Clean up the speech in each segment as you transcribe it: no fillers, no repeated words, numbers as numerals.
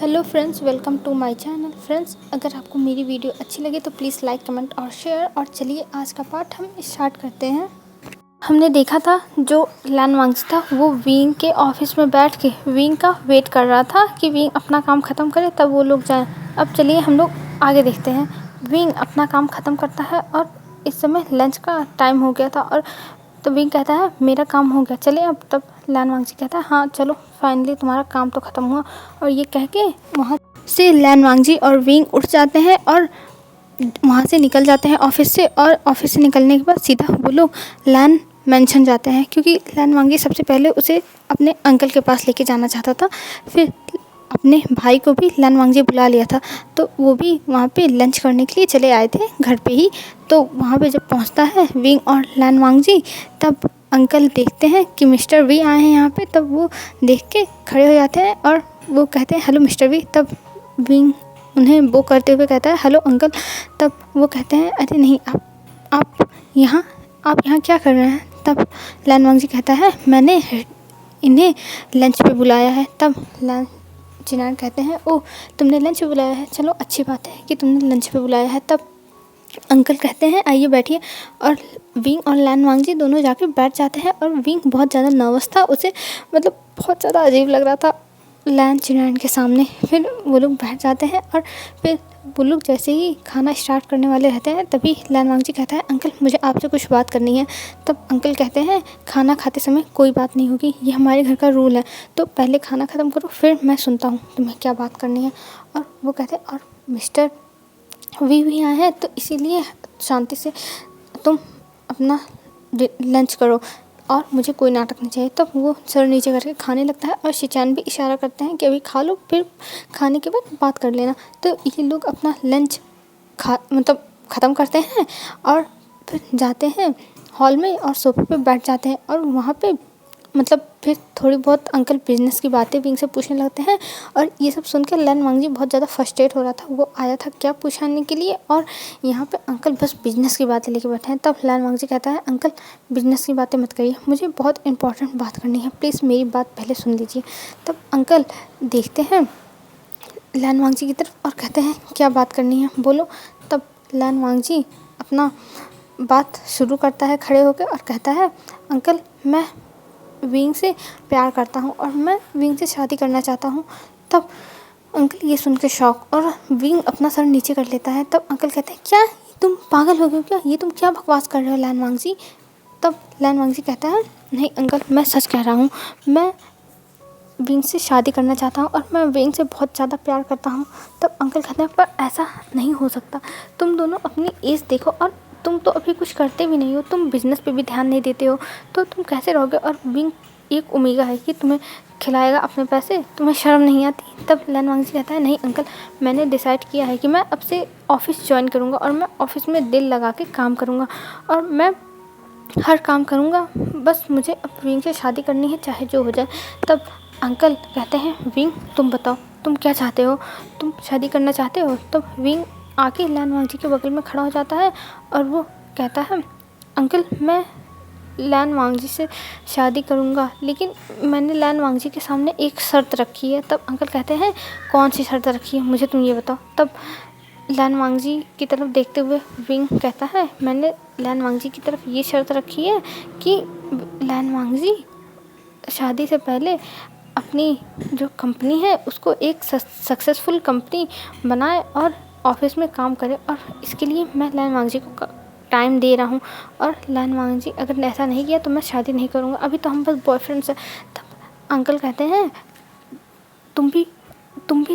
Hello friends, welcome to my channel. Friends, अगर आपको मेरी वीडियो अच्छी लगे तो प्लीज़ लाइक, कमेंट और शेयर। और चलिए आज का पार्ट हम स्टार्ट करते हैं। हमने देखा था जो लैन वांग्स था वो विंग के ऑफिस में बैठ के विंग का वेट कर रहा था कि विंग अपना काम ख़त्म करे तब वो लोग जाएं। अब चलिए हम लोग आगे देखते हैं। विंग अपना काम ख़त्म करता है और इस समय लंच का टाइम हो गया था और तो विंग कहता है मेरा काम हो गया, चले अब। तब लैन वांगजी कहता है हाँ चलो, फाइनली तुम्हारा काम तो ख़त्म हुआ। और ये कह के वहाँ से लैन वांगजी और विंग उठ जाते हैं और वहाँ से निकल जाते हैं ऑफिस से। और ऑफिस से निकलने के बाद सीधा वो लोग लैन मेंशन जाते हैं, क्योंकि लैन वांगी सबसे पहले उसे अपने अंकल के पास लेके जाना चाहता था। फिर अपने भाई को भी लैन वांगजी बुला लिया था, तो वो भी वहाँ पे लंच करने के लिए चले आए थे घर पे ही। तो वहाँ पे जब पहुँचता है विंग और लैन वांगजी, तब अंकल देखते हैं कि मिस्टर वी आए हैं यहाँ पे। तब वो देख के खड़े हो जाते हैं और वो कहते हैं हेलो मिस्टर वी। तब विंग उन्हें वो करते हुए कहता है हेलो अंकल। तब वो कहते हैं अरे नहीं, आप यहाँ क्या कर रहे हैं। तब लैन वांगजी कहता है मैंने इन्हें लंच पे बुलाया है। तब लैन चिनान कहते हैं ओह तुमने लंच पे बुलाया है, चलो अच्छी बात है कि तुमने लंच पे बुलाया है। तब अंकल कहते हैं आइए बैठिए। और विंग और लैन वांगजी दोनों जाके बैठ जाते हैं। और विंग बहुत ज़्यादा नर्वस था, उसे मतलब बहुत ज़्यादा अजीब लग रहा था लैन चिनान के सामने। फिर वो लोग बैठ जाते हैं और फिर वो लोग जैसे ही खाना स्टार्ट करने वाले रहते हैं तभी लैन वांगजी कहता है अंकल मुझे आपसे कुछ बात करनी है। तब अंकल कहते हैं खाना खाते समय कोई बात नहीं होगी, ये हमारे घर का रूल है, तो पहले खाना ख़त्म करो फिर मैं सुनता हूँ तुम्हें क्या बात करनी है। और वो कहते हैं और मिस्टर वी भी आए हैं तो इसीलिए शांति से तुम अपना लंच करो और मुझे कोई नाटक नहीं चाहिए। तब वो सर नीचे करके खाने लगता है और शिचान भी इशारा करते हैं कि अभी खा लो, फिर खाने के बाद बात कर लेना। तो ये लोग अपना लंच ख़त्म करते हैं और फिर जाते हैं हॉल में और सोफे पे बैठ जाते हैं। और वहाँ पे फिर थोड़ी बहुत अंकल बिजनेस की बातें विंग से पूछने लगते हैं। और ये सब सुनकर लैन वांगजी बहुत ज़्यादा फ्रस्ट्रेट हो रहा था, वो आया था क्या पूछाने के लिए, और यहाँ पे अंकल बस बिजनेस की बातें लेके बैठे हैं। तब लैन वांगजी कहता है अंकल बिजनेस की बातें मत करिए, मुझे बहुत इंपॉर्टेंट बात करनी है, प्लीज़ मेरी बात पहले सुन लीजिए। तब अंकल देखते हैं लैन वांगजी की तरफ और कहते हैं क्या बात करनी है बोलो। तब लैन वांगजी अपना बात शुरू करता है खड़े होकर और कहता है अंकल मैं विंग से प्यार करता हूँ और मैं विंग से शादी करना चाहता हूँ। तब अंकल ये सुन के शॉक, और विंग अपना सर नीचे कर लेता है। तब अंकल कहते हैं क्या तुम पागल हो गए हो क्या, ये तुम क्या बकवास कर रहे हो लैन वांगजी। तब लैन वांगजी कहता है नहीं अंकल मैं सच कह रहा हूँ, मैं विंग से शादी करना चाहता हूँ और मैं विंग से बहुत ज़्यादा प्यार करता हूँ। तब अंकल कहते हैं पर ऐसा नहीं हो सकता, तुम दोनों अपनी एज देखो और तुम तो अभी कुछ करते भी नहीं हो, तुम बिज़नेस पे भी ध्यान नहीं देते हो, तो तुम कैसे रहोगे। और विंग एक ओमेगा है कि तुम्हें खिलाएगा अपने पैसे, तुम्हें शर्म नहीं आती। तब लैन वांगजी कहता है नहीं अंकल मैंने डिसाइड किया है कि मैं अब से ऑफिस ज्वाइन करूँगा और मैं ऑफिस में दिल लगा के काम करूँगा और मैं हर काम करूँगा, बस मुझे अब विंग से शादी करनी है चाहे जो हो जाए। तब अंकल कहते हैं विंग तुम बताओ तुम क्या चाहते हो, तुम शादी करना चाहते हो। तो विंग आके लैन वांगजी के बगल में खड़ा हो जाता है और वो कहता है अंकल मैं लैन वांगजी से शादी करूँगा, लेकिन मैंने लैन वांगजी के सामने एक शर्त रखी है। तब अंकल कहते हैं कौन सी शर्त रखी है मुझे तुम ये बताओ। तब लैन वांगजी की तरफ देखते हुए विंग कहता है मैंने लैन वांगजी की तरफ ये शर्त रखी है कि लैन वांगजी शादी से पहले अपनी जो कंपनी है उसको एक सक्सेसफुल कंपनी बनाए और ऑफिस में काम करे, और इसके लिए मैं लैन वांगजी को टाइम दे रहा हूँ। और लैन वांगजी अगर ऐसा नहीं किया तो मैं शादी नहीं करूँगा, अभी तो हम बस बॉयफ्रेंड्स हैं। तब अंकल कहते हैं तुम भी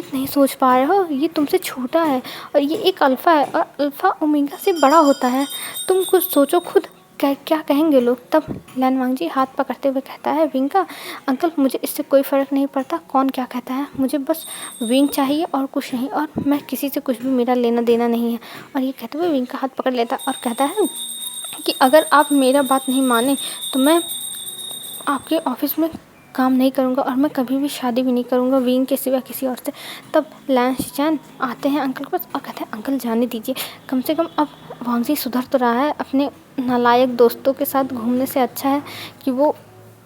नहीं सोच पा रहे हो, ये तुमसे छोटा है और ये एक अल्फ़ा है और अल्फ़ा ओमेगा से बड़ा होता है, तुम कुछ सोचो खुद क्या कहेंगे लोग। तब लैन वांगजी हाथ पकड़ते हुए कहता है विंग का अंकल मुझे इससे कोई फ़र्क नहीं पड़ता कौन क्या कहता है, मुझे बस विंग चाहिए और कुछ नहीं, और मैं किसी से कुछ भी मेरा लेना देना नहीं है। और ये कहते हुए विंग का हाथ पकड़ लेता और कहता है कि अगर आप मेरा बात नहीं माने तो मैं आपके ऑफिस में काम नहीं करूँगा और मैं कभी भी शादी भी नहीं करूँगा विंग के सिवा किसी और से। तब लैन शिचान आते हैं अंकल के पास और कहते हैं अंकल जाने दीजिए, कम से कम अब वांगजी सुधर तो रहा है, अपने नालायक दोस्तों के साथ घूमने से अच्छा है कि वो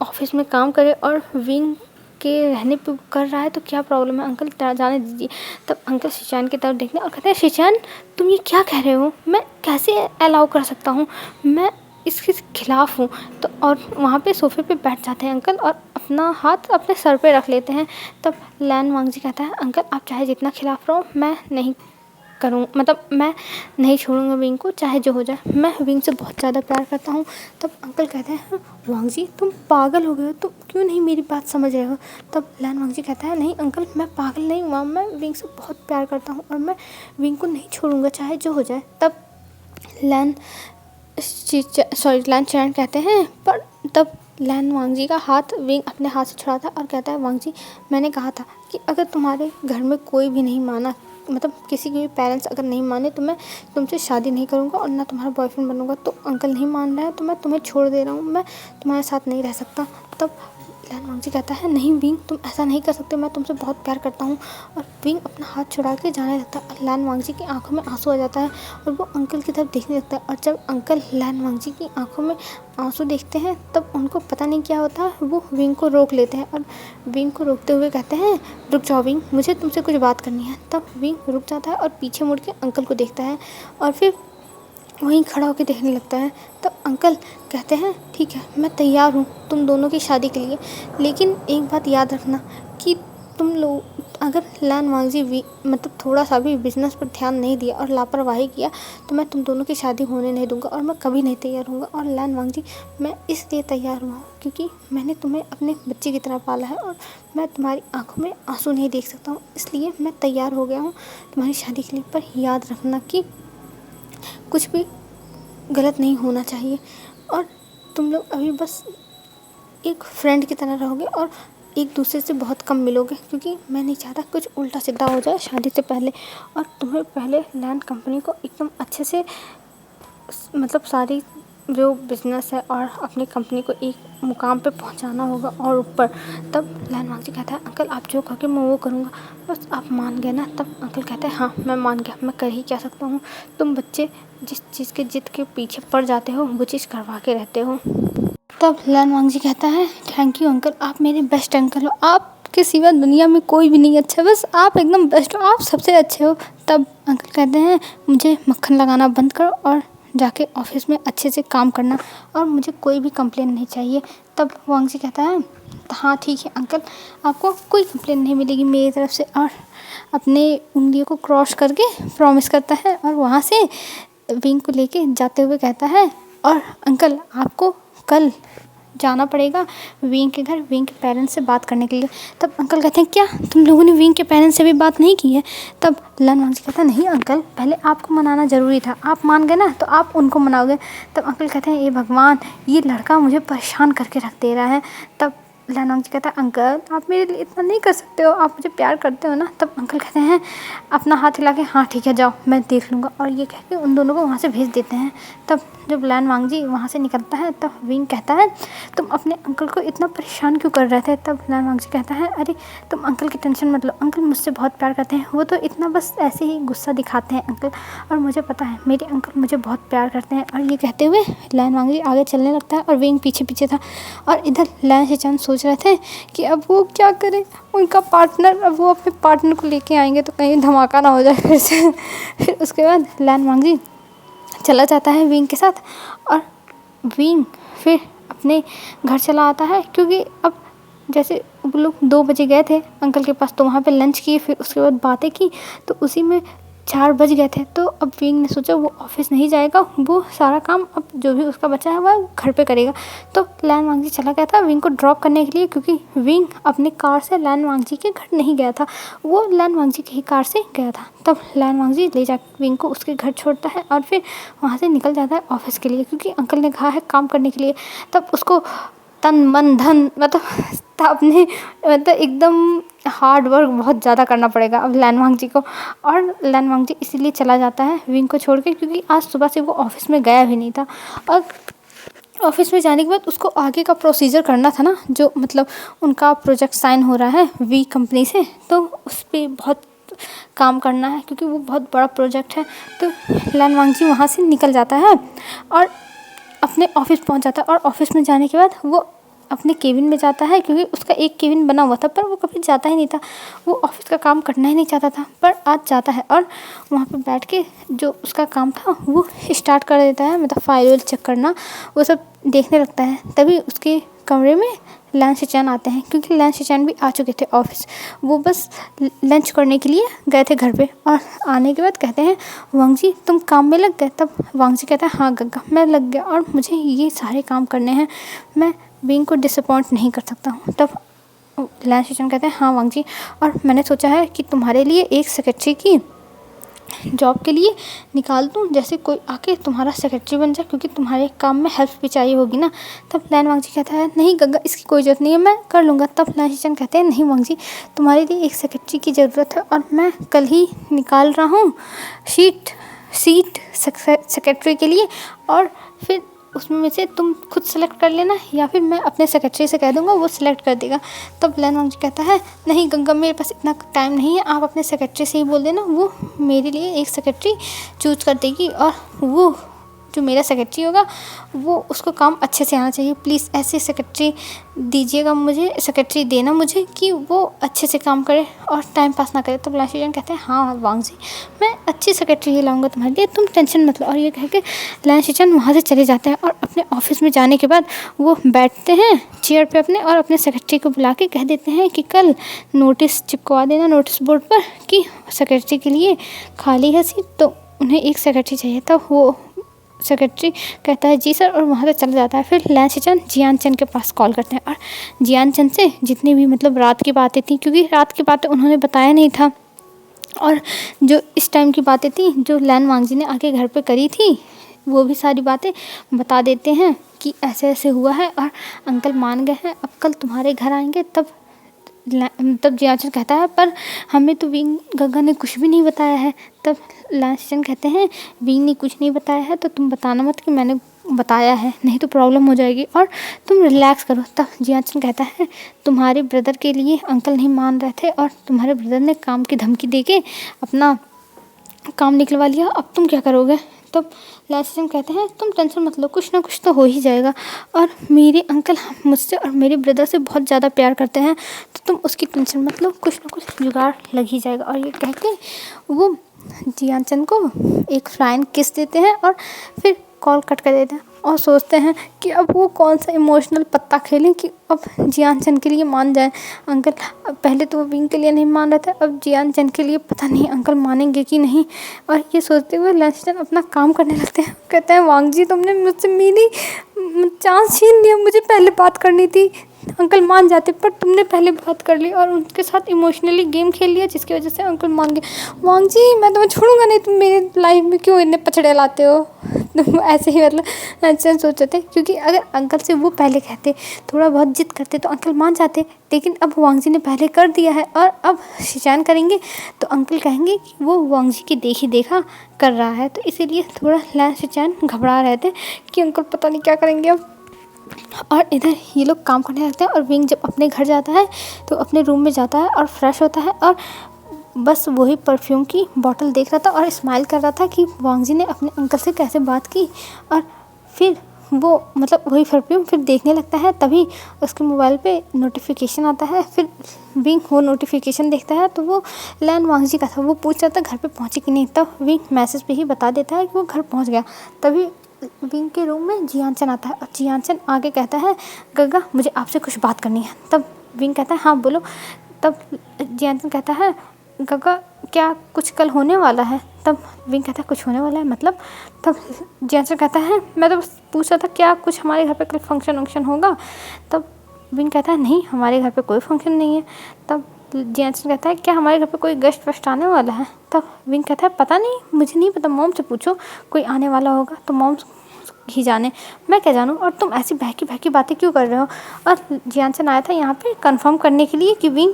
ऑफिस में काम करे और विंग के रहने पे कर रहा है तो क्या प्रॉब्लम है अंकल, जाने दीजिए। तब अंकल शीशान की तरफ देखने और कहते हैं शीशान तुम ये क्या कह रहे हो, मैं कैसे अलाउ कर सकता हूँ, मैं इसके खिलाफ़ हूँ। तो और वहाँ पे सोफ़े पे बैठ जाते हैं अंकल और अपना हाथ अपने सर पे रख लेते हैं। तब लैन वांगजी कहता है अंकल आप चाहे जितना खिलाफ़ रहो मैं नहीं करूँ, मतलब मैं नहीं छोड़ूंगा विंग को, चाहे जो हो जाए, मैं विंग से बहुत ज़्यादा प्यार करता हूँ। तब अंकल कहते हैं वांगजी तुम पागल हो गए हो, तुम क्यों नहीं मेरी बात समझ रहे हो। तब लैन वांगजी कहता है नहीं अंकल मैं पागल नहीं हुआ, मैं विंग से बहुत प्यार करता हूँ और मैं विंग को नहीं छोड़ूंगा चाहे जो हो जाए। तब लैन चरण कहते हैं पर तब लैन वांगजी का हाथ विंग अपने हाथ से छुड़ाता है और कहता है वांगजी मैंने कहा था कि अगर तुम्हारे घर में कोई भी नहीं माना, मतलब किसी के भी पेरेंट्स अगर नहीं माने तो मैं तुमसे शादी नहीं करूँगा और ना तुम्हारा बॉयफ्रेंड बनूंगा। तो अंकल नहीं मान रहा है तो मैं तुम्हें छोड़ दे रहा हूँ, मैं तुम्हारे साथ नहीं रह सकता। तब लैन वांगजी कहता है नहीं विंग तुम ऐसा नहीं कर सकते, मैं तुमसे बहुत प्यार करता हूँ। और विंग अपना हाथ छुड़ा के जाने लगता है और लैन वांगजी की आंखों में आंसू आ जाता है और वो अंकल की तरफ देखने लगता है। और जब अंकल लैन वांगजी की आंखों में आंसू देखते हैं तब उनको पता नहीं क्या होता है, वो विंग को रोक लेते हैं और विंग को रोकते हुए कहते हैं रुक जाओ विंग, मुझे तुमसे कुछ बात करनी है। तब विंग रुक जाता है और पीछे मुड़ के अंकल को देखता है और फिर वहीं खड़ा होकर देखने लगता है। तब अंकल कहते हैं ठीक है मैं तैयार हूँ तुम दोनों की शादी के लिए, लेकिन एक बात याद रखना कि तुम लोग अगर लैन वांगजी मतलब थोड़ा सा भी बिजनेस पर ध्यान नहीं दिया और लापरवाही किया तो मैं तुम दोनों की शादी होने नहीं दूंगा और मैं कभी नहीं तैयार हूँगा। और लैन वांगजी मैं इसलिए तैयार हुआ हूँ क्योंकि मैंने तुम्हें अपने बच्चे की तरह पाला है और मैं तुम्हारी आंखों में आंसू नहीं देख सकता हूँ, इसलिए मैं तैयार हो गया हूँ तुम्हारी शादी के लिए। पर याद रखना कि कुछ भी गलत नहीं होना चाहिए और तुम लोग अभी बस एक फ्रेंड की तरह रहोगे और एक दूसरे से बहुत कम मिलोगे, क्योंकि मैं नहीं चाहता कुछ उल्टा सीधा हो जाए शादी से पहले। और तुम्हें पहले लैंड कंपनी को एकदम अच्छे से मतलब सारी जो बिज़नेस है और अपनी कंपनी को एक मुकाम पे पहुंचाना होगा और ऊपर। तब लैन वांगजी कहता है अंकल आप जो कहोगे मैं वो करूँगा, बस आप मान गए ना। तब अंकल कहते हैं हाँ मैं मान गया, मैं कर ही क्या सकता हूँ, तुम बच्चे जिस चीज़ के जिद के पीछे पड़ जाते हो वो चीज़ करवा के रहते हो। तब लैन वांगजी कहता है थैंक यू अंकल, आप मेरे बेस्ट अंकल हो, आपके सिवा दुनिया में कोई भी नहीं अच्छा, बस आप एकदम बेस्ट हो, आप सबसे अच्छे हो। तब अंकल कहते हैं मुझे मक्खन लगाना बंद करो और जाके ऑफिस में अच्छे से काम करना और मुझे कोई भी कंप्लेन नहीं चाहिए। तब वांगजी कहता है हाँ ठीक है अंकल, आपको कोई कंप्लेन नहीं मिलेगी मेरी तरफ से। और अपने उंगलियों को क्रॉस करके प्रॉमिस करता है और वहाँ से विंग को लेके जाते हुए कहता है और अंकल आपको कल जाना पड़ेगा विंग के घर विंग के पेरेंट्स से बात करने के लिए। तब अंकल कहते हैं क्या तुम लोगों ने विंग के पेरेंट्स से भी बात नहीं की है। तब लैन वांगजी कहता है नहीं अंकल, पहले आपको मनाना ज़रूरी था, आप मान गए ना तो आप उनको मनाओगे। तब अंकल कहते हैं ये भगवान, ये लड़का मुझे परेशान करके रख दे रहा है। तब लैन वांगजी कहता है अंकल आप मेरे लिए इतना नहीं कर सकते हो, आप मुझे प्यार करते हो ना। तब अंकल कहते हैं अपना हाथ हिला के हाँ ठीक है जाओ मैं देख लूँगा, और ये कह के उन दोनों को वहाँ से भेज देते हैं। तब जब लैन वांगजी वहाँ से निकलता है तब विंग कहता है तुम अपने अंकल को इतना परेशान क्यों कर रहे थे। तब लैन वांगजी कहता है अरे तुम अंकल की टेंशन मत लो, अंकल मुझसे बहुत प्यार करते हैं, वो तो इतना बस ऐसे ही गुस्सा दिखाते हैं अंकल, और मुझे पता है मेरे अंकल मुझे बहुत प्यार करते हैं। और ये कहते हुए लैन वांगजी आगे चलने लगता है और विंग पीछे पीछे था। और इधर लैन शीचान सोच रहे थे कि अब वो क्या करें, उनका पार्टनर, अब वो अपने पार्टनर को लेके आएंगे तो कहीं धमाका ना हो जाए फिर से। फिर उसके बाद लैन वांगजी चला जाता है विंग के साथ और विंग फिर अपने घर चला आता है, क्योंकि अब जैसे वो लोग 2 बजे गए थे अंकल के पास तो वहाँ पे लंच किए, फिर उसके बाद बातें की तो उसी में 4 बज गए थे। तो अब विंग ने सोचा वो ऑफिस नहीं जाएगा, वो सारा काम अब जो भी उसका बचा है वह घर पे करेगा। तो लैन वांगजी चला गया था विंग को ड्रॉप करने के लिए, क्योंकि विंग अपनी कार से लैन वांगजी के घर नहीं गया था, वो लैन वांगजी की ही कार से गया था। तब लैन वांगजी ले जा विंग को उसके घर छोड़ता है और फिर वहाँ से निकल जाता है ऑफिस के लिए, क्योंकि अंकल ने कहा है काम करने के लिए। तब उसको तन मन धन मतलब अपने मतलब एकदम हार्ड वर्क बहुत ज़्यादा करना पड़ेगा अब लैन वांगजी को। और लैन वांगजी इसीलिए चला जाता है विंग को छोड़ के, क्योंकि आज सुबह से वो ऑफिस में गया भी नहीं था। और ऑफिस में जाने के बाद उसको आगे का प्रोसीजर करना था ना, जो मतलब उनका प्रोजेक्ट साइन हो रहा है वी कंपनी से, तो उस पर बहुत काम करना है क्योंकि वो बहुत बड़ा प्रोजेक्ट है। तो लैन वांगजी वहाँ से निकल जाता है और अपने ऑफिस पहुँच जाता है। और ऑफिस में जाने के बाद वो अपने केबिन में जाता है, क्योंकि उसका एक केबिन बना हुआ था पर वो कभी जाता ही नहीं था, वो ऑफिस का काम करना ही नहीं चाहता था, पर आज जाता है और वहाँ पर बैठ के जो उसका काम था वो स्टार्ट कर देता है, मतलब फाइल चेक करना वो सब देखने लगता है। तभी उसके कमरे में लैन-सिचान आते हैं, क्योंकि लैन-सिचान भी आ चुके थे ऑफिस। वो बस लंच करने के लिए गए थे घर पे, और आने के बाद कहते हैं वांग जी तुम काम में लग गए। तब वांग जी कहता है हाँ गग्गा मैं लग गया, और मुझे ये सारे काम करने हैं, मैं विंग को डिसअपॉइंट नहीं कर सकता हूँ। तब लैन-सिचान कहते हैं हाँ वांग जी, और मैंने सोचा है कि तुम्हारे लिए एक सेक्रेटरी की जॉब के लिए निकाल दूँ, जैसे कोई आके तुम्हारा सेक्रेटरी बन जाए, क्योंकि तुम्हारे काम में हेल्प भी चाहिए होगी ना। तब लैन वांग जी कहता है नहीं गग्गा इसकी कोई ज़रूरत नहीं है, मैं कर लूँगा। तब लैन कहते हैं नहीं वांग जी तुम्हारे लिए एक सेक्रेटरी की ज़रूरत है, और मैं कल ही निकाल रहा हूँ सीट सेक्रेटरी के लिए, और फिर उसमें से तुम खुद सेलेक्ट कर लेना, या फिर मैं अपने सेक्रेटरी से कह दूँगा वो सिलेक्ट कर देगा। तब लैन वांग जी कहता है नहीं गंगा मेरे पास इतना टाइम नहीं है, आप अपने सेक्रेटरी से ही बोल देना, वो मेरे लिए एक सेक्रेटरी चूज़ कर देगी, और वो जो मेरा सेक्रेटरी होगा वो उसको काम अच्छे से आना चाहिए। प्लीज़ ऐसे सेक्रेटरी दीजिएगा मुझे, सेक्रेटरी देना मुझे कि वो अच्छे से काम करे और टाइम पास ना करे। तो लैन कहते हैं हाँ वांग जी मैं अच्छी सेक्रेटरी ही लाऊंगा तुम्हारे लिए, तुम टेंशन मत लो। और ये कह के लैन वहाँ से चले जाते हैं, और अपने ऑफिस में जाने के बाद वो बैठते हैं चेयर पे अपने, और अपने सेक्रेटरी को बुला के कह देते हैं कि कल नोटिस चिपकवा देना नोटिस बोर्ड पर कि सेक्रेटरी के लिए खाली है सीट, तो उन्हें एक सेक्रेटरी चाहिए। तब वो सेक्रेटरी कहता है जी सर, और वहाँ से चला जाता है। फिर लैन जियान चंद के पास कॉल करते हैं, और जियान चंद से जितनी भी मतलब रात की बातें थी, क्योंकि रात की बातें उन्होंने बताया नहीं था, और जो इस टाइम की बातें थी जो लैन वांग जी ने आके घर पे करी थी, वो भी सारी बातें बता देते हैं कि ऐसे ऐसे हुआ है, और अंकल मान गए हैं, अब कल तुम्हारे घर आएंगे। तब जियाचन कहता है पर हमें तो विंग गग्गा ने कुछ भी नहीं बताया है। तब लैन कहते हैं विंग ने कुछ नहीं बताया है तो तुम बताना मत कि मैंने बताया है, नहीं तो प्रॉब्लम हो जाएगी, और तुम रिलैक्स करो। तब जियाचन कहता है तुम्हारे ब्रदर के लिए अंकल नहीं मान रहे थे, और तुम्हारे ब्रदर ने काम की धमकी देके अपना काम निकलवा लिया, अब तुम क्या करोगे। तब लैन कहते हैं तुम टेंशन मत लो, कुछ ना कुछ तो हो ही जाएगा, और मेरे अंकल मुझसे और मेरे ब्रदर से बहुत ज़्यादा प्यार करते हैं, तो तुम उसकी टेंशन मत लो, कुछ ना कुछ जुगाड़ लग ही जाएगा। और ये कह के वो जियान को एक फ्लाइंग किस देते हैं, और फिर कॉल कट कर देते हैं, और सोचते हैं कि अब वो कौन सा इमोशनल पत्ता खेलें कि अब जियान के लिए मान जाए अंकल। पहले तो वो विंग के लिए नहीं मान रहे थे, अब जियान के लिए पता नहीं अंकल मानेंगे कि नहीं। और ये सोचते हुए लैन अपना काम करने लगते हैं, कहते हैं वांग जी तुमने मुझसे मेरी चांस छीन लिया, मुझे पहले बात करनी थी, अंकल मान जाते पर तुमने पहले बात कर ली और उनके साथ इमोशनली गेम खेल लिया, जिसकी वजह से अंकल मान गए। वांग जी मैं तुम्हें छोड़ूंगा नहीं, तुम मेरी लाइफ में क्यों इतने पछड़े लाते हो। तुम ऐसे ही मतलब अच्छा सोचते थे, क्योंकि अगर अंकल से वो पहले कहते, थोड़ा बहुत जिद करते तो अंकल मान जाते, लेकिन अब वांग जी ने पहले कर दिया है, और अब शिचान करेंगे तो अंकल कहेंगे कि वो वांग जी की देखी देखा कर रहा है, तो इसीलिए थोड़ा लैन शिचान घबरा रहे थे कि अंकल पता नहीं क्या करेंगे अब। और इधर ये लोग काम करने लगते हैं, और विंग जब अपने घर जाता है तो अपने रूम में जाता है और फ्रेश होता है, और बस वही परफ्यूम की बॉटल देख रहा था और स्माइल कर रहा था कि वांग जी ने अपने अंकल से कैसे बात की। और फिर वो मतलब वही परफ्यूम फिर देखने लगता है, तभी उसके मोबाइल पे नोटिफिकेशन आता है। फिर विंग वो नोटिफिकेशन देखता है तो वो लैन वांग जी का था, वो पूछ रहा था घर पे पहुंचे कि नहीं। तब विंग मैसेज पे ही बता देता है कि वो घर पहुंच गया। तभी विंग के रूम में जियान आता है, और जियान आगे कहता है गग्गा मुझे आपसे कुछ बात करनी है। तब विंग कहता है हाँ बोलो। तब जियान कहता है गग्गा क्या कुछ कल होने वाला है। तब विंग कहता है कुछ होने वाला है मतलब। तब जियान कहता है मैं तो बस पूछ रहा था क्या कुछ हमारे घर पे कल फंक्शन वंक्शन होगा। तब विंग कहता है नहीं हमारे घर पे कोई फंक्शन नहीं है। तब जियान कहता है क्या हमारे घर पे कोई गेस्ट वेस्ट आने वाला है। तब विंग कहता है पता नहीं, मुझे नहीं पता, मॉम से पूछो, कोई आने वाला होगा तो मॉम ही जाने, मैं क्या जानूँ। और तुम ऐसी बहकी बहकी बातें क्यों कर रहे हो। और जियान आया था यहाँ पे कंफर्म करने के लिए कि विंग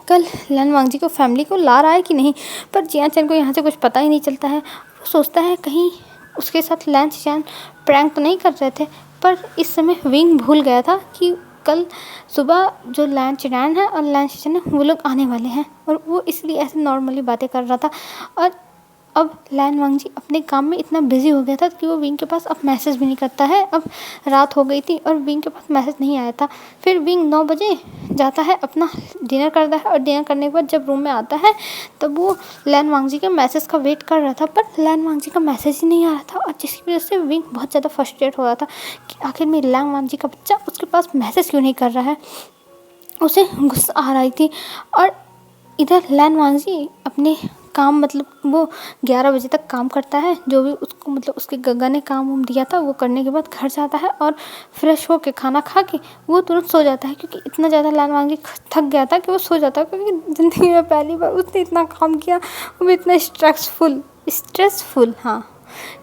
कल लैन वांग जी को फैमिली को ला रहा है कि नहीं, पर जियान को यहाँ से कुछ पता ही नहीं चलता है। वो सोचता है कहीं उसके साथ लैन चिचान प्रैंक तो नहीं कर रहे थे, पर इस समय विंग भूल गया था कि कल सुबह जो लैन चिचान है और लैन चिचान है वो लोग आने वाले हैं, और वो इसलिए ऐसे नॉर्मली बातें कर रहा था। और अब लैन वांगजी अपने काम में इतना बिजी हो गया था कि वो विंग के पास अब मैसेज भी नहीं करता है। अब रात हो गई थी और विंग के पास मैसेज नहीं आया था। फिर विंग 9 बजे जाता है, अपना डिनर करता है और डिनर करने के बाद जब रूम में आता है तब वो लैन वांगजी के मैसेज का वेट कर रहा था, पर लैन वांगजी का मैसेज ही नहीं आ रहा था। और जिसकी वजह से विंग बहुत ज़्यादा फ्रस्ट्रेट हो रहा था कि आखिर में लैन वांगजी का बच्चा उसके पास मैसेज क्यों नहीं कर रहा है। उसे गुस्सा आ रही थी। और इधर लैन वांगजी अपने काम मतलब वो 11 बजे तक काम करता है, जो भी उसको मतलब उसके गगा ने काम वाम दिया था वो करने के बाद घर जाता है और फ्रेश होके खाना खा के वो तुरंत सो जाता है, क्योंकि इतना ज़्यादा लैन वांगजी थक गया था कि वो सो जाता है, क्योंकि ज़िंदगी में पहली बार उसने इतना काम किया, वो भी इतना स्ट्रेसफुल। हाँ,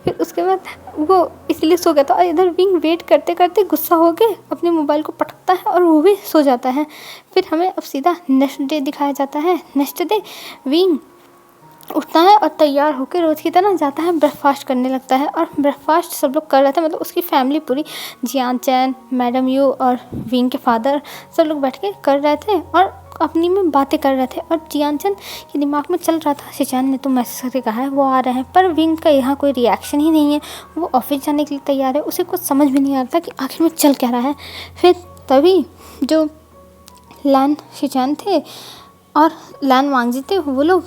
फिर उसके बाद वो इसलिए सो गया था। और इधर विंग वेट करते करते गुस्सा हो के अपने मोबाइल को पटकता है और वो भी सो जाता है। फिर हमें अब सीधा नेक्स्ट डे दिखाया जाता है। नेक्स्ट डे विंग उठता है और तैयार होकर रोज़ की तरह जाता है, ब्रेकफास्ट करने लगता है। और ब्रेकफास्ट सब लोग कर रहे थे, मतलब उसकी फैमिली पूरी, जियान चैन, मैडम यू और विंग के फादर सब लोग बैठ के कर रहे थे और अपनी में बातें कर रहे थे। और जियान चैन के दिमाग में चल रहा था शिचान ने तो मैसेज करके कहा है वो आ रहे हैं, पर विंग का यहाँ कोई रिएक्शन ही नहीं है। वो ऑफिस जाने के लिए तैयार है, उसे कुछ समझ भी नहीं आ रहा था कि आखिर में चल क्या रहा है। फिर तभी जो लैन शिचान थे और लैन वांगजी थे वो लोग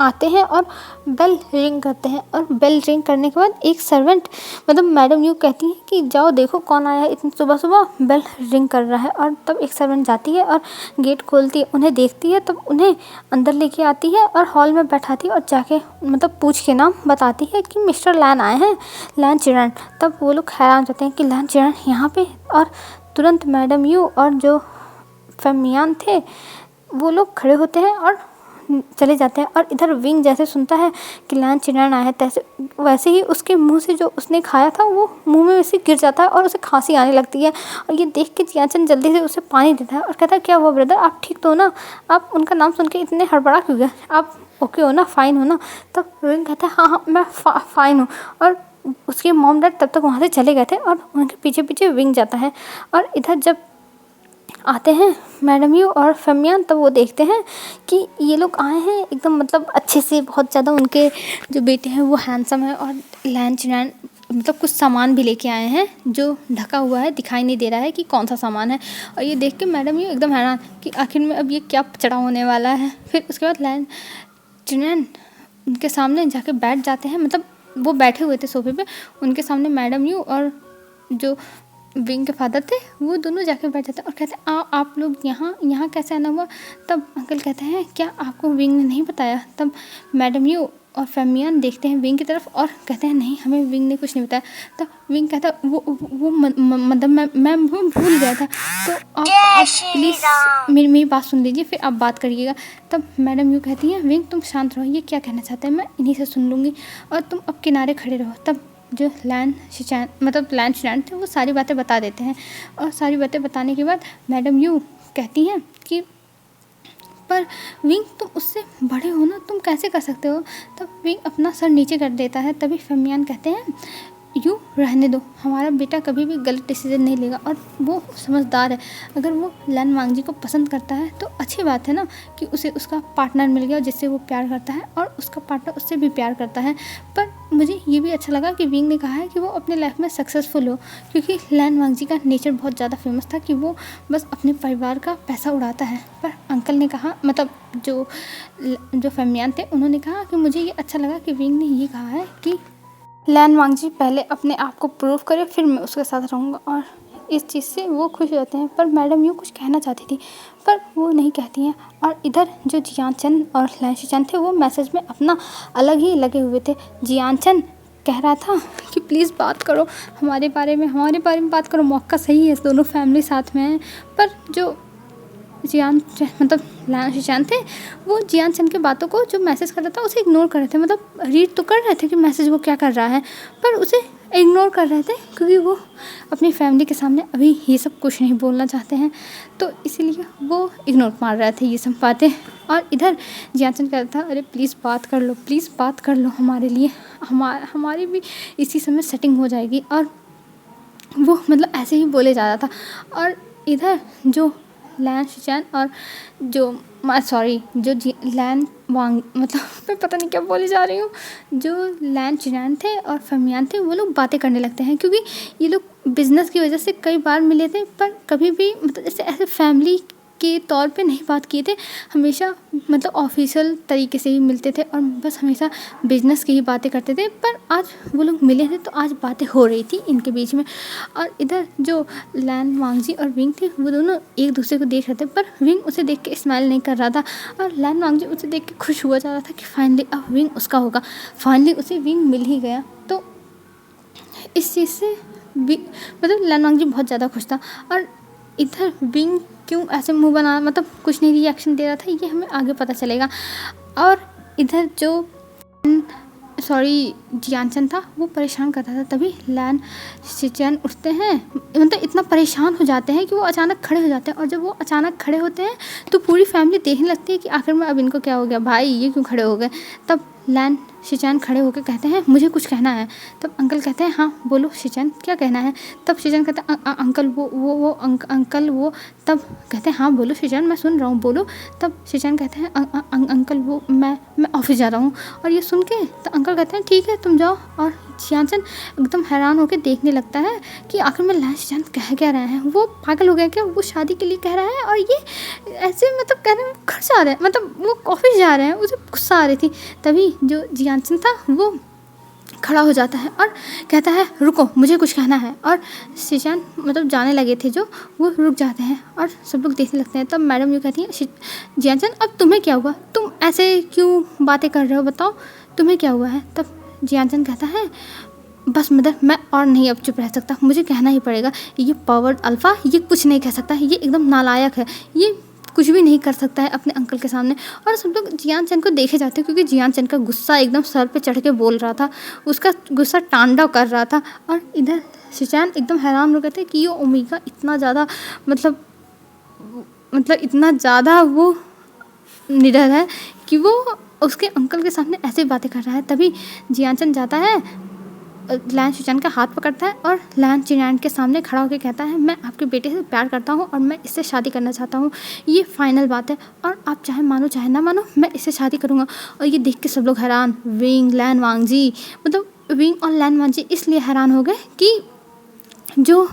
आते हैं और बेल रिंग करते हैं। और बेल रिंग करने के बाद एक सर्वेंट मतलब मैडम यू कहती है कि जाओ देखो कौन आया है, इतनी सुबह सुबह बेल रिंग कर रहा है। और तब एक सर्वेंट जाती है और गेट खोलती है, उन्हें देखती है, तब उन्हें अंदर लेके आती है और हॉल में बैठाती है और जाके मतलब पूछ के नाम बताती है कि मिस्टर लैन आए हैं, लैन चिरन। तब वो लोग हैरान हो जाते हैं कि लैन चिरन यहाँ पे। और तुरंत मैडम यू और जो फेमियान थे वो लोग खड़े होते हैं और चले जाते हैं। और इधर विंग जैसे सुनता है कि लैन चिरन आया है, तैसे वैसे ही उसके मुंह से जो उसने खाया था वो मुंह में वैसे गिर जाता है और उसे खांसी आने लगती है। और ये देख के जियाचन जल्दी से उसे पानी देता है और कहता है क्या हुआ ब्रदर, आप ठीक तो हो ना, आप उनका नाम सुन के इतने हड़बड़ा क्यों गए, आप ओके हो ना, फाइन हो ना। तब विंग कहता है हाँ हाँ मैं फाइन हूँ। और उसके मॉम डैड तब तक वहाँ से चले गए थे और उनके पीछे पीछे विंग जाता है। और इधर जब आते हैं मैडम यू और फेमियान, तब वो देखते हैं कि ये लोग आए हैं एकदम मतलब अच्छे से, बहुत ज़्यादा उनके जो बेटे हैं वो हैंडसम है। और लैन चिरन मतलब कुछ सामान भी लेके आए हैं जो ढका हुआ है, दिखाई नहीं दे रहा है कि कौन सा सामान है। और ये देख के मैडम यू एकदम हैरान कि आखिर में अब ये क्या चढ़ा होने वाला है। फिर उसके बाद लैन चिरन उनके सामने जाके बैठ जाते हैं, मतलब वो बैठे हुए थे सोफे पे, उनके सामने मैडम यू और जो विंग के फादर थे वो दोनों जाके बैठ जाते हैं और कहते हैं आप लोग यहाँ कैसे आना हुआ। तब अंकल कहते हैं क्या आपको विंग ने नहीं बताया। तब मैडम यू और फेमियान देखते हैं विंग की तरफ और कहते हैं नहीं हमें विंग ने कुछ नहीं बताया। तब विंग कहता है वो मतलब मैं वो भूल गया था, तो आप प्लीज़ मेरी बात सुन लीजिए फिर आप बात करिएगा। तब मैडम यू कहती हैं विंग तुम शांत रहो, ये क्या कहना चाहते हैं मैं इन्हीं से सुन लूँगी और तुम अब किनारे खड़े रहो। तब जो लैन शिचान थे वो सारी बातें बता देते हैं। और सारी बातें बताने के बाद मैडम यू कहती हैं कि पर विंग तुम उससे बड़े हो ना, तुम कैसे कर सकते हो। तब विंग अपना सर नीचे कर देता है। तभी फेमियान कहते हैं यूँ रहने दो, हमारा बेटा कभी भी गलत डिसीजन नहीं लेगा और वो समझदार है। अगर वो लैन वांगजी को पसंद करता है तो अच्छी बात है ना कि उसे उसका पार्टनर मिल गया जिससे वो प्यार करता है और उसका पार्टनर उससे भी प्यार करता है। पर मुझे ये भी अच्छा लगा कि विंग ने कहा है कि वो अपने लाइफ में सक्सेसफुल हो, क्योंकि लैन वांगजी का नेचर बहुत ज़्यादा फेमस था कि वो बस अपने परिवार का पैसा उड़ाता है। पर अंकल ने कहा मतलब जो फेमियान थे उन्होंने कहा कि मुझे ये अच्छा लगा कि विंग ने ये कहा है कि लैन वांगजी पहले अपने आप को प्रूव करे फिर मैं उसके साथ रहूँगा। और इस चीज़ से वो खुश रहते हैं। पर मैडम यूँ कुछ कहना चाहती थी पर वो नहीं कहती हैं। और इधर जो जियान और लैन शिचान थे वो मैसेज में अपना अलग ही लगे हुए थे। जियान कह रहा था कि प्लीज़ बात करो हमारे बारे में बात करो, मौका सही है, दोनों फैमिली साथ में हैं। पर जो जियान मतलब लैन शिचान थे वो जियान की बातों को जो मैसेज कर रहा था उसे इग्नोर कर रहे थे, मतलब रीड तो कर रहे थे कि मैसेज वो क्या कर रहा है पर उसे इग्नोर कर रहे थे, क्योंकि वो अपनी फैमिली के सामने अभी ये सब कुछ नहीं बोलना चाहते हैं, तो इसीलिए वो इग्नोर मार रहे थे ये सब बातें। और इधर जियान कह रहा था अरे प्लीज़ बात कर लो हमारे लिए, हमारी भी इसी समय सेटिंग हो जाएगी। और वो मतलब ऐसे ही बोले जा रहा था। और इधर जो लैन शिचान और जो सॉरी जो लैन वांग मतलब मैं पता नहीं क्या बोले जा रही हूँ, जो लैन चिनान थे और फमियान थे वो लोग बातें करने लगते हैं, क्योंकि ये लोग बिज़नेस की वजह से कई बार मिले थे, पर कभी भी मतलब जैसे ऐसे फैमिली के तौर पे नहीं बात किए थे। हमेशा मतलब ऑफिशियल तरीके से ही मिलते थे और बस हमेशा बिज़नेस की ही बातें करते थे। पर आज वो लोग मिले थे तो आज बातें हो रही थी इनके बीच में। और इधर जो लैन वांगजी और विंग थे वो दोनों एक दूसरे को देख रहे थे, पर विंग उसे देख के स्माइल नहीं कर रहा था और लैन वांगजी उसे देख के खुश हुआ जा रहा था कि फाइनली अब विंग उसका होगा, फाइनली उसे विंग मिल ही गया। तो इस चीज़ से मतलब लैन वांगजी बहुत ज़्यादा खुश था। और इधर विंग क्यों ऐसे मुंह बना मतलब कुछ नहीं रिएक्शन दे रहा था, ये हमें आगे पता चलेगा। और इधर जो जियानचन था वो परेशान कर रहा था, तभी लैन शिचैन उठते हैं, मतलब इतना परेशान हो जाते हैं कि वो अचानक खड़े हो जाते हैं। और जब वो अचानक खड़े होते हैं तो पूरी फैमिली देखने लगती है कि आखिर में अब इनको क्या हो गया, भाई ये क्यों खड़े हो गए। तब लैन शिचैन खड़े होकर कहते हैं मुझे कुछ कहना है। तब अंकल कहते हैं हाँ बोलो शिचैन क्या कहना है। तब शिचैन कहते हैं अंकल वो अंकल वो। तब कहते हैं हाँ बोलो शिचैन मैं सुन रहा हूँ बोलो। तब शिचैन कहते हैं अंकल वो मैं ऑफिस जा रहा हूँ। और ये सुन के तो अंकल कहते हैं ठीक है तुम जाओ। और जियानचन एकदम हैरान होकर देखने लगता है कि आखिर में लैन शिचैन कह क्या रहे हैं, वो पागल हो गए क्या, वो शादी के लिए कह रहा है और ये ऐसे मतलब कह रहे हैं घर जा रहे हैं, मतलब वो ऑफिस जा रहे हैं। उसे गुस्सा आ रही थी। तभी जो जियानचन था वो खड़ा हो जाता है और कहता है रुको मुझे कुछ कहना है। और शिचैन मतलब जाने लगे थे जो, वो रुक जाते हैं और सब लोग देखने लगते हैं। तब मैडम यूँ कहती हैं जियानचन अब तुम्हें क्या हुआ, तुम ऐसे क्यों बातें कर रहे हो, बताओ तुम्हें क्या हुआ है। तब जियानचन कहता है बस मदर मैं और नहीं अब चुप रह सकता, मुझे कहना ही पड़ेगा। ये पावर्ड अल्फ़ा ये कुछ नहीं कह सकता, ये एकदम नालायक है, ये कुछ भी नहीं कर सकता है अपने अंकल के सामने। और सब लोग जियानचन को देखे जाते हैं क्योंकि जियानचन का गुस्सा एकदम सर पे चढ़ के बोल रहा था, उसका गुस्सा तांडव कर रहा था। और इधर शिचैन एकदम हैरान हो गए थे कि ये ओमेगा इतना ज़्यादा मतलब इतना ज़्यादा वो निडर है कि वो उसके अंकल के सामने ऐसे बातें कर रहा है। तभी जियानचन जाता है, लैन शिचैन का हाथ पकड़ता है और लैन चिनान के सामने खड़ा होकर कहता है मैं आपके बेटे से प्यार करता हूँ और मैं इससे शादी करना चाहता हूँ, ये फाइनल बात है और आप चाहे मानो चाहे ना मानो मैं इससे शादी करूँगा। और ये देख के सब लोग हैरान, विंग लैन वांगजी मतलब विंग और लैन वांगजी इसलिए हैरान हो गए कि जो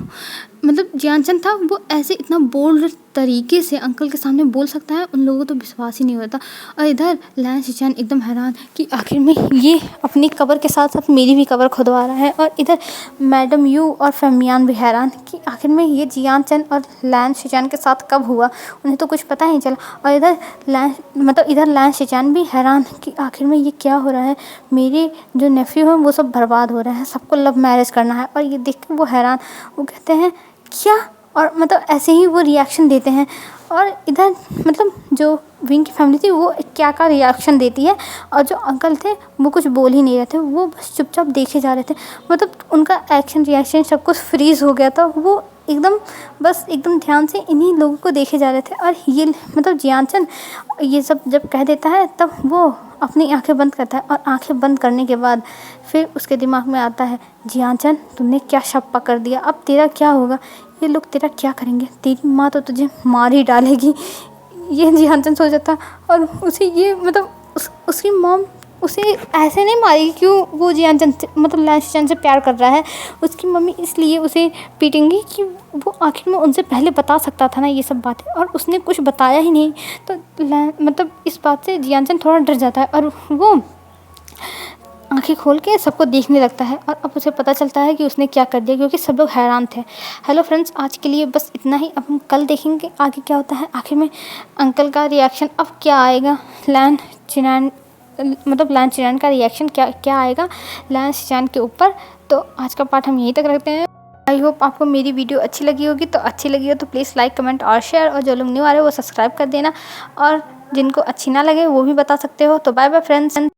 मतलब जियानचन था वो ऐसे इतना बोल्ड तरीके से अंकल के सामने बोल सकता है, उन लोगों को तो विश्वास ही नहीं होता। और इधर लैन शिचैन एकदम हैरान कि आखिर में ये अपनी कब्र के साथ साथ मेरी भी कब्र खुदवा रहा है। और इधर मैडम यू और फमियान भी हैरान कि आखिर में ये जियानचन और लैन शिचैन के साथ कब हुआ, उन्हें तो कुछ पता ही नहीं चला। और इधर लैन शिचैन भी हैरान कि आखिर में ये क्या हो रहा है, मेरे जो नेफ्यू हैं वो सब बर्बाद हो रहे हैं, सबको लव मैरिज करना है। और ये देख के वो हैरान, वो कहते हैं क्या, और मतलब ऐसे ही वो रिएक्शन देते हैं। और इधर मतलब जो विंग की फैमिली थी वो क्या का रिएक्शन देती है और जो अंकल थे वो कुछ बोल ही नहीं रहे थे, वो बस चुपचाप देखे जा रहे थे। मतलब उनका एक्शन रिएक्शन सब कुछ फ्रीज़ हो गया था, वो एकदम ध्यान से इन्हीं लोगों को देखे जा रहे थे। और ये मतलब जियानचन ये सब जब कह देता है तब वो अपनी आंखें बंद करता है और आंखें बंद करने के बाद फिर उसके दिमाग में आता है जियानचन तुमने क्या शप्पा कर दिया, अब तेरा क्या होगा, ये लोग तेरा क्या करेंगे, तेरी माँ तो तुझे मार ही डालेगी। ये जियानचन सोच जाता और उसे ये मतलब उसकी मॉम उसे ऐसे नहीं मारेगी क्यों, वो जियानचन से मतलब लैन शिचैन से प्यार कर रहा है, उसकी मम्मी इसलिए उसे पीटेंगी कि वो आखिर में उनसे पहले बता सकता था ना ये सब बातें, और उसने कुछ बताया ही नहीं। तो मतलब इस बात से जियानचन थोड़ा डर जाता है और वो आंखें खोल के सबको देखने लगता है। और अब उसे पता चलता है कि उसने क्या कर दिया, क्योंकि सब लोग हैरान थे। हेलो फ्रेंड्स, आज के लिए बस इतना ही। अब हम कल देखेंगे आगे क्या होता है, आखिर में अंकल का रिएक्शन अब क्या आएगा, लैन चिनान का रिएक्शन क्या आएगा लैन शिचैन के ऊपर। तो आज का पार्ट हम यहीं तक रखते हैं। आई होप आपको मेरी वीडियो अच्छी लगी होगी, तो अच्छी लगी हो तो प्लीज़ लाइक कमेंट और शेयर, और जो लोग न्यू आ रहे हो वो सब्सक्राइब कर देना, और जिनको अच्छी ना लगे वो भी बता सकते हो। तो बाय बाय फ्रेंड्स।